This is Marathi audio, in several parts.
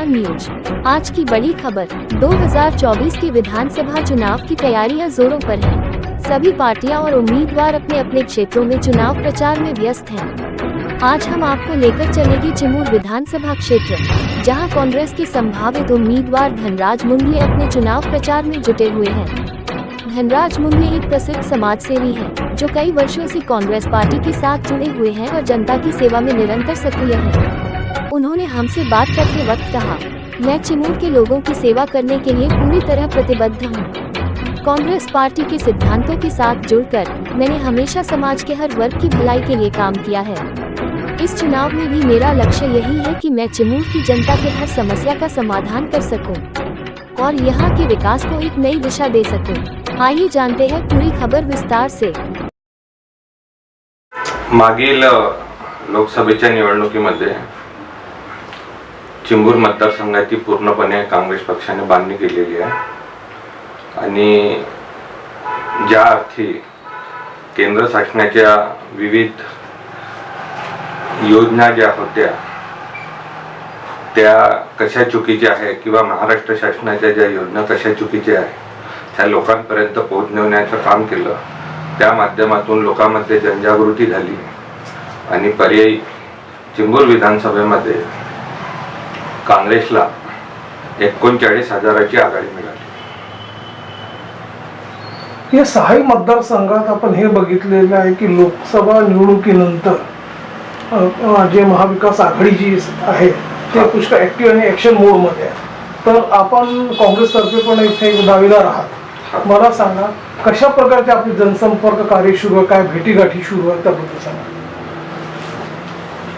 वर्तमान न्यूज। आज की बड़ी खबर, 2024 के विधानसभा चुनाव की तैयारियां जोरों पर हैं। सभी पार्टियां और उम्मीदवार अपने अपने क्षेत्रों में चुनाव प्रचार में व्यस्त हैं। आज हम आपको लेकर चलेंगे चिमूर विधानसभा क्षेत्र, जहां कांग्रेस के संभावित उम्मीदवार धनराज मुंडले अपने चुनाव प्रचार में जुटे हुए हैं। धनराज मुंडले एक प्रसिद्ध समाज सेवी हैं, जो कई वर्षों से कांग्रेस पार्टी के साथ जुड़े हुए हैं और जनता की सेवा में निरंतर सक्रिय हैं। उन्होंने हमसे बात करते वक्त कहा, मैं चिमूर के लोगों की सेवा करने के लिए पूरी तरह प्रतिबद्ध हूँ। कांग्रेस पार्टी के सिद्धांतों के साथ जुड़कर मैंने हमेशा समाज के हर वर्ग की भलाई के लिए काम किया है। इस चुनाव में भी मेरा लक्ष्य यही है कि मैं चिमूर की जनता के हर समस्या का समाधान कर सकूं और यहाँ के विकास को एक नई दिशा दे सकूं। आइए जानते हैं पूरी खबर विस्तार से। मागील लोकसभेच्या निवडणुकीमध्ये चिंबूर मतदारसंघाची पूर्णपणे काँग्रेस पक्षाने बांधणी केलेली आहे आणि ज्या अर्थी केंद्र शासनाच्या विविध योजना ज्या होत्या त्या कशा चुकीच्या आहे किंवा महाराष्ट्र शासनाच्या ज्या योजना कशा चुकीच्या आहे त्या लोकांपर्यंत पोहोचवण्याचं काम केलं। त्या माध्यमातून लोकांमध्ये जनजागृती झाली आणि पर्यायी चिंबूर विधानसभेमध्ये काँग्रेसला 39,000ची आघाडी मिळाली। या सहाही मतदारसंघात आपण हे बघितलेलं आहे की लोकसभा निवडणुकीनंतर जे महाविकास आघाडी जी आहे ते पुष्कळ ऍक्टिव्ह आणि ऍक्शन मोड मध्ये आहे। तर आपण काँग्रेसतर्फे पण इथे दावेदार आहात। मला सांगा, कशा प्रकारचे आपले जनसंपर्क कार्य सुरू आहे, काय भेटीगाठी सुरू आहे त्याबद्दल सांगा।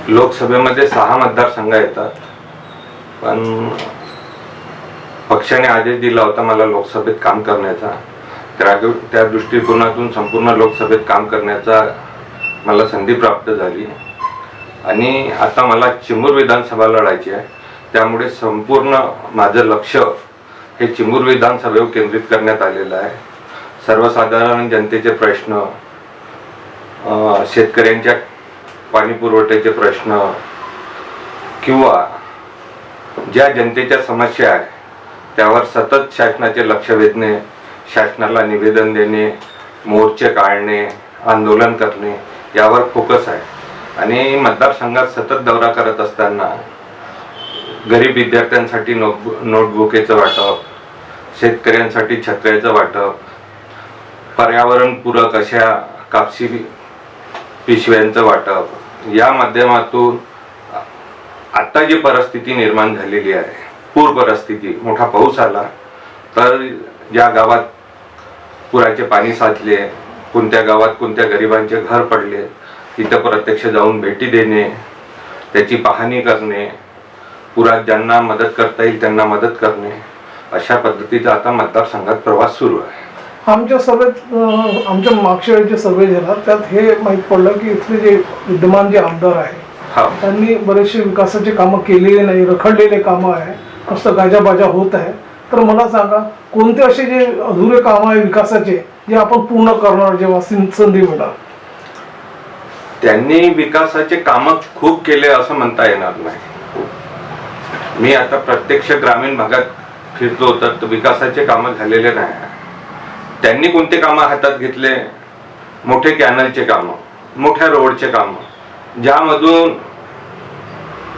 लोकसभेमध्ये 6 मतदारसंघ येतात, पण पक्षाने आदेश दिला होता मला लोकसभेत काम करण्याचा। त्या दृष्टिकोनातून संपूर्ण लोकसभेत काम करण्याचा मला संधी प्राप्त झाली आणि आता मला चिमूर विधानसभा लढायची आहे। त्यामुळे संपूर्ण माझं लक्ष हे चिमूर विधानसभेवर केंद्रित करण्यात आलेलं आहे। सर्वसाधारण जनतेचे प्रश्न, शेतकऱ्यांच्या पाणी पुरवठ्याचे प्रश्न किंवा ज्या जनतेच्या समस्या आहे त्यावर सतत शासनाचे लक्ष वेधणे, शासनाला निवेदन देणे, मोर्चे काढणे, आंदोलन करणे यावर फोकस आहे। आणि मतदारसंघात सतत दौरा करत असताना गरीब विद्यार्थ्यांसाठी नोटबुकेचं वाटप, शेतकऱ्यांसाठी छत्र्याचं वाटप, पर्यावरणपूरक अशा कापसी पिशव्यांचं वाटप, या माध्यमातून आता जी परिस्थिती निर्माण झालेली आहे, पूर परिस्थिती, मोठा पाऊस आला तर ज्या गावात पुराचे पाणी साचले, कोणत्या गावात कोणत्या गरिबांचे घर पडले, तिथं प्रत्यक्ष जाऊन भेटी देणे, त्याची पाहणी करणे, पुरात ज्यांना मदत करता येईल त्यांना मदत करणे, अशा पद्धतीचा आता मतदारसंघात प्रवास सुरू आहे। आमच्या सभेत आमच्या मागच्या वेळेचे सर्वे झाला त्यात हे माहीत पडलं की इथले जे विद्यमान जे आमदार आहे त्यांनी बरेचसे विकासाचे कामं केलेले नाही, रखडलेले कामं आहे, नुसतं गाजाबाजा होत आहे। तर मला सांगा, कोणते असे जे अधुरे कामं आहे विकासाचे जे आपण पूर्ण करणार जेव्हा संधी मिळणार? त्यांनी विकासाचे कामं खूप केले असं म्हणता येणार नाही। मी आता प्रत्यक्ष ग्रामीण भागात फिरतो तर विकासाचे कामं झालेले नाही। त्यांनी कोणते कामं हातात घेतले? मोठे कॅनलचे कामं, मोठ्या रोडचे कामं, ज्यामधून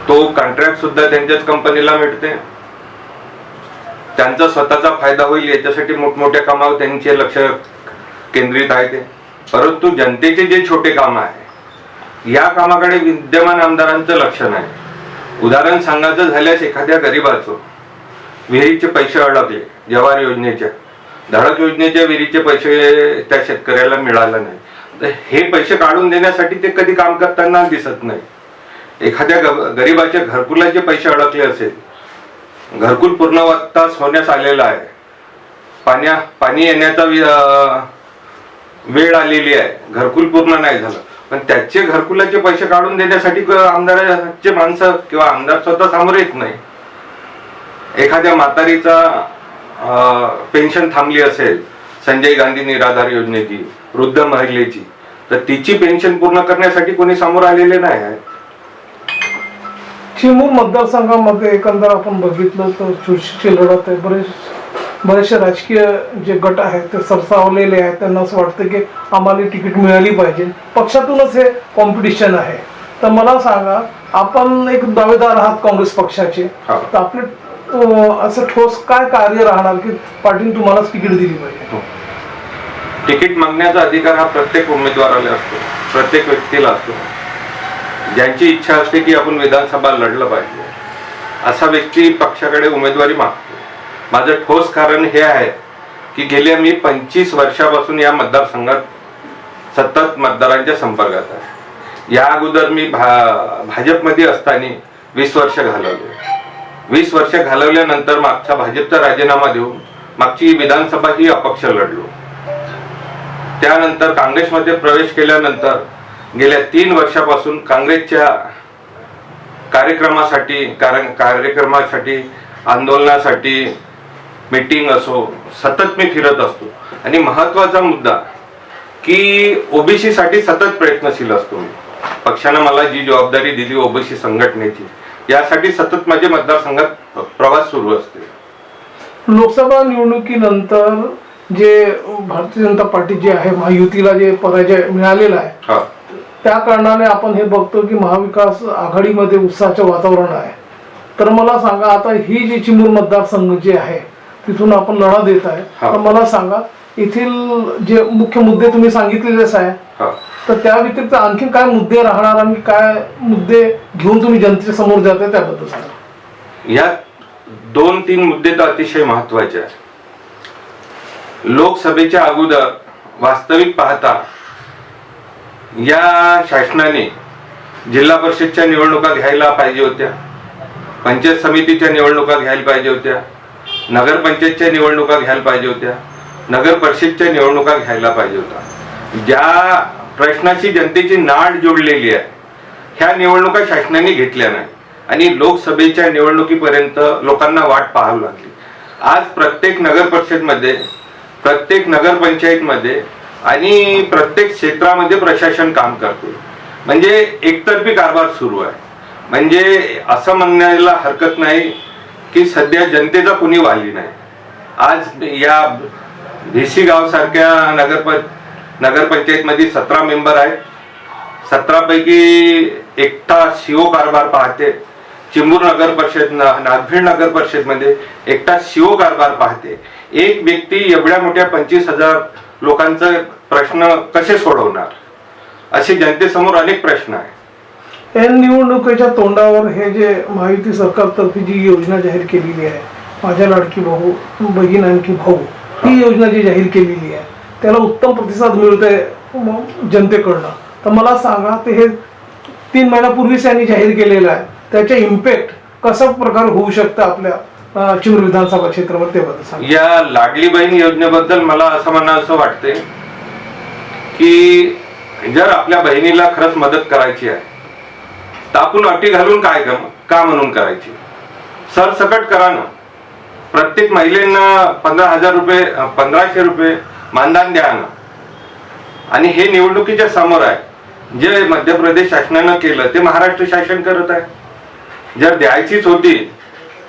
तो कॉन्ट्रॅक्ट सुद्धा त्यांच्याच कंपनीला मिळते, त्यांचा स्वतःचा फायदा होईल याच्यासाठी मोठमोठ्या कामावर त्यांचे लक्ष केंद्रित आहे ते। परंतु जनतेचे जे छोटे काम आहे या कामाकडे विद्यमान आमदारांचं लक्ष नाही। उदाहरण सांगायचं झाल्यास, एखाद्या गरीबाचं विहिरीचे पैसे अडकले, जवाहर योजनेच्या, धडक योजनेच्या विहिरीचे पैसे त्या शेतकऱ्याला मिळाले नाही, तर हे पैसे काढून देण्यासाठी ते कधी काम करताना दिसत नाही। एखाद्या गरीबाच्या घरकुलाचे पैसे अडकले असेल, घरकुल पूर्णत्वास होण्यास आलेला आहे, पाणी येण्याचा वेळ आलेली आहे, घरकुल पूर्ण नाही झालं, पण त्याचे घरकुलाचे पैसे काढून देण्यासाठी आमदाराचे माणसं किंवा आमदार स्वतः समोर येत नाही। एखाद्या म्हातारीचा पेन्शन थांबली असेल, संजय गांधी निराधार योजनेची, वृद्ध महिलेची, तर तिची पेन्शन पूर्ण करण्यासाठी कोणी समोर आलेले नाही आहे। चिमूर मतदारसंघामध्ये एकंदर आपण बघितलं तर चुरशीची लढत आहे. बरेचसे राजकीय जे गट आहेत ते सरसावलेले आहेत. त्यांना असं वाटतं की आम्हाला तिकीट मिळाली पाहिजे, पक्षातूनच हे कॉम्पिटिशन आहे. तर मला सांगा, आपण एक दावेदार आहात काँग्रेस पक्षाचे, तर आपले असं ठोस काय कार्य राहणार की पार्टीने तुम्हालाच तिकीट दिली पाहिजे? तिकीट मागण्याचा अधिकार हा प्रत्येक उमेदवाराला असतो, प्रत्येक व्यक्तीला असतो. ज्यांची इच्छा असते की आपण विधानसभा लढलं पाहिजे असा व्यक्ती पक्षाकडे उमेदवारी मागतो. माझं ठोस कारण हे आहे की गेल्या मी 25 वर्षापासून या मतदारसंघात सतत मतदारांच्या संपर्कात आहे. या अगोदर मी भाजपमध्ये असताना 20 वर्ष घालवले. 20 वर्ष घालवल्यानंतर मागचा भाजपचा राजीनामा देऊन मागची विधानसभा ही अपक्ष लढलो. त्यानंतर काँग्रेसमध्ये प्रवेश केल्यानंतर गेल्या 3 वर्षापासून काँग्रेसच्या कार्यक्रमासाठी आंदोलनासाठी मीटिंग असो सतत मी फिरत असतो. आणि महत्वाचा मुद्दा की ओबीसी साठी सतत प्रयत्नशील असतो. मी पक्षानं मला जी जबाबदारी दिली ओबीसी संघटनेची, यासाठी सतत माझे मतदारसंघात प्रवास सुरू असते. लोकसभा निवडणुकीनंतर जे भारतीय जनता पार्टी जे आहे, महायुतीला जे पराजय मिळालेला आहे, त्या कारणाने आपण हे बघतो की महाविकास आघाडीमध्ये उत्साहाचे वातावरण आहे. तर मला सांगा, आता ही जी चिमूर मतदारसंघ जे आहे तिथून आपण लढा देत आहे, तर मला सांगा येथील जे मुख्य मुद्दे तुम्ही सांगितलेलेच आहे, तर त्या व्यतिरिक्त आणखी काय मुद्दे राहणार आणि काय मुद्दे घेऊन तुम्ही जनतेच्या समोर जाते त्याबद्दल सांगा. या 2-3 मुद्दे तर अतिशय महत्वाचे आहेत. लोकसभेच्या अगोदर वास्तविक पाहता या शासनाने जिल्हा परिषदच्या निवडणुका घ्यायला पाहिजे होत्या, पंचायत समितीच्या निवडणुका घ्यायला पाहिजे होत्या, नगरपंचायतच्या निवडणुका घ्यायला पाहिजे होत्या, नगर परिषदच्या निवडणुका घ्यायला पाहिजे होत्या. ज्या प्रश्नाशी जनतेची नाड जोडलेली आहे ह्या निवडणुका शासनाने घेतल्या नाही आणि लोकसभेच्या निवडणुकीपर्यंत लोकांना वाट पाहावी लागली. आज प्रत्येक नगर परिषदमध्ये, प्रत्येक नगरपंचायतमध्ये आणि प्रत्येक क्षेत्रामध्ये प्रशासन काम करते. म्हणजे एकतर्फी कारभार सुरू आहे. म्हणजे असं म्हणण्याला हरकत नाही की सध्या जनतेचा कुणी वाली नाही. आज या भेसी गाव सारख्या नगरपंचायतमध्ये 17 मेंबर आहेत. 17 पैकी एकटा सीओ कारभार पाहते. चिमूर नगर परिषद, नागभीड नगर परिषदमध्ये एकटा सीओ कारभार पाहते. एक व्यक्ती एवढ्या मोठ्या 25,000 लोकांचा प्रश्न कसे सोडवणार, असे जनतेसमोर अनेक प्रश्न आहेत. या निवडणुकीच्या तोंडावर हे जे महायुती सरकारतर्फे जी योजना जाहीर केलेली आहे, माझ्या लाडकी भाऊ बहीण आणखी भाऊ, ही योजना जी जाहीर केलेली आहे त्याला उत्तम प्रतिसाद मिळतोय जनतेकडनं. तर मला सांगा, ते हे 3 महिन्यापूर्वीच यांनी जाहीर केलेलं आहे, त्याचे इम्पॅक्ट कशा प्रकारे होऊ शकतं आपल्या चिमूर विधानसभा क्षेत्रावर, त्याबद्दल सांगा. या लाडली बहीण योजनेबद्दल मला असं म्हणावं वाटते की जर आपल्या बहिणीला खरंच मदत करायची आहे तर आपण अटी घालून काय का म्हणून करायची, सरसकट करा ना. प्रत्येक महिलेंना 15,000 रुपये, 1,500 रुपये मानधन द्या ना. आणि हे निवडणुकीच्या समोर आहे. जे मध्य प्रदेश शासनानं केलं ते महाराष्ट्र शासन करत आहे. जर द्यायचीच होती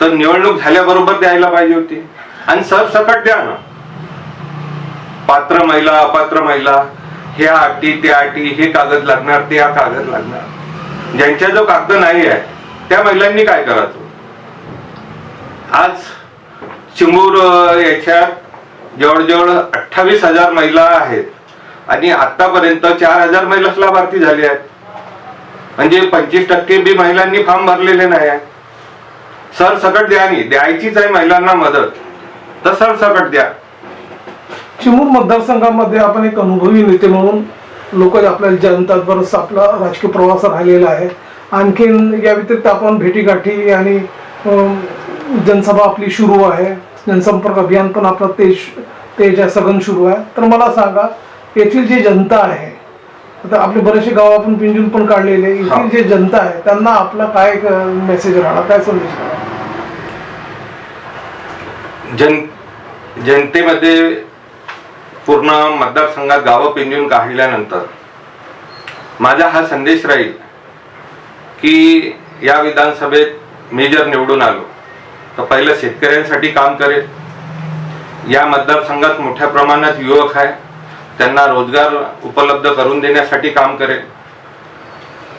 तर निवडणूक झाल्याबरोबर द्यायला पाहिजे होती आणि सरसकट द्या ना. पात्र महिला, अपात्र महिला, ह्या अटी त्या अटी, हे कागद लागणार, ते कागद लागणार. ज्यांच्या जो कागद नाही आहे त्या महिलांनी काय करायचं. आज चिमूर याच्यात जवळजवळ 28,000 महिला आहेत आणि आतापर्यंत 4,000 महिलाच लाभार्थी झाले आहेत. म्हणजे 25% बी महिलांनी फॉर्म भरलेले नाही आहे. सरसकट द्या. नाही द्यायचीच आहे महिलांना मदत तर सरसकट द्या. चिमूर मतदारसंघामध्ये आपण एक अनुभवी नेते म्हणून लोक आपल्याला जनतात बरंच आपला राजकीय प्रवास राहिलेला आहे. आणखीन या व्यतिरिक्त आपण भेटीगाठी आणि जनसभा आपली सुरू आहे, जनसंपर्क अभियान पण आपलं तेज सघन सुरू आहे. तर मला सांगा, येथील जे जनता आहे, आता आपले बरेचसे गाव आपण पिंजून पण काढलेले, येथील जे जनता आहे त्यांना आपला काय मेसेज राहणार, काय संदेश राहणार? जनतेमध्ये पूर्ण मतदारसंघात गावं पिंजून काढल्यानंतर माझा हा संदेश राहील की या विधानसभेत मी जर निवडून आलो तर पहिलं शेतकऱ्यांसाठी काम करेल. या मतदारसंघात मोठ्या प्रमाणात युवक आहे, त्यांना रोजगार उपलब्ध करून देण्यासाठी काम करेल.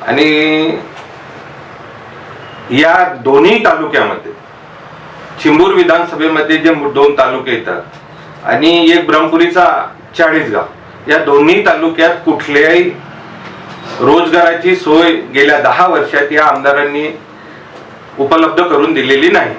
आणि या दोन्ही तालुक्यामध्ये चिंबूर विधानसभेमध्ये जे 2 तालुके येतात आणि एक ब्रह्मपुरीचा 40 गाव, या दोन्ही तालुक्यात कुठल्याही रोजगाराची सोय गेल्या 10 वर्षात या आमदारांनी उपलब्ध करून दिलेली नाही.